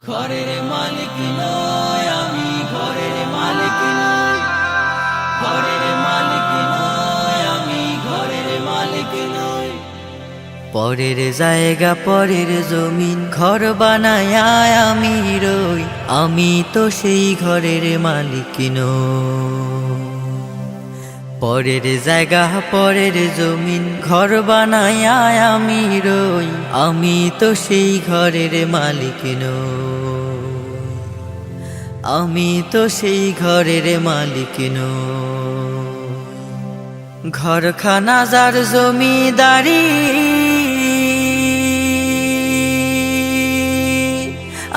ঘরের মালিক নয় আমি, ঘরের মালিক নয়, ঘরের মালিক নয় আমি, ঘরের মালিক নয়। পরের জায়গা পরের জমিন ঘর বানায় আমি রই, আমি তো সেই ঘরের মালিক নই। পরের জায়গা পরের জমিন ঘর বানায় আমি রই, আমি তো সেই ঘরের মালিক নই। আমি তো সেই ঘরের মালিক নই। ঘরখানা যার জমিদারি,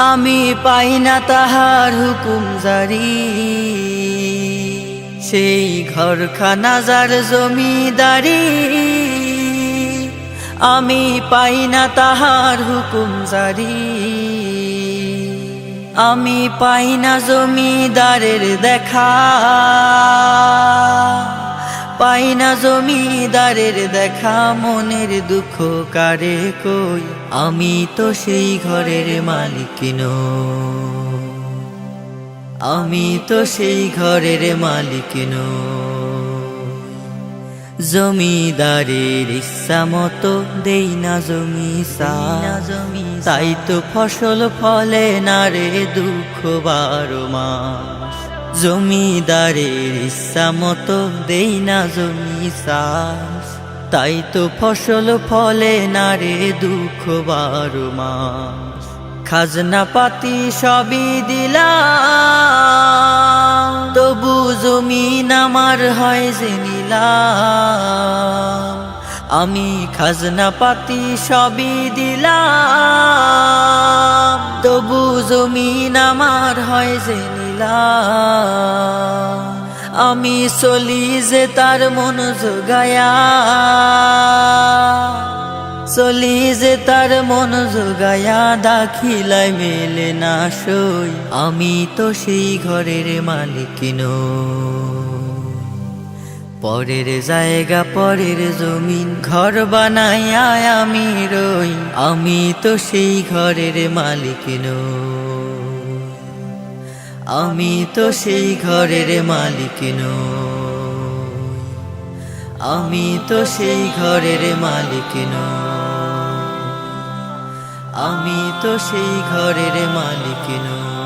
আমি পাই না তাহার হুকুম জারি। সেই ঘরখানা যার জমিদারি, আমি পাই না তাহার হুকুম জারি। আমি পাই না জমিদারের দেখা, পাই না জমিদারের দেখা। মনের দুঃখ কারে কই, আমি তো সেই ঘরের মালিক নই। আমি তো সেই ঘরের মালিক নই। জমিদারের ইচ্ছা মতো দেই না জমি সাজ, তাই তো ফসল ফলে না রে দুঃখ 12 মাস। জমিদারের ইচ্ছা মতো দেই না জমি সাজ, তাই তো ফসল ফলে না রে দুঃখ 12 মাস। খাজনা পাতি সবই দিলাম, তবু জমিন আমার হয় যে নিলাম। আমি খাজনা পাতি সবই দিলাম, তবু জমিন আমার হয় যে নিলাম। আমি চলি যে তার মন জোগায়া, চলি যে তার মন জোগায়া, দাখিলায় মেলে না সই, আমি তো সেই ঘরের মালিক নই। পরের জায়গা পরের জমিন ঘর বানায় আমি রই, আমি তো সেই ঘরের মালিক নই। আমি তো সেই ঘরের মালিক নই। আমি তো সেই ঘরের মালিক নই। আমি তো সেই ঘরের মালিক নই।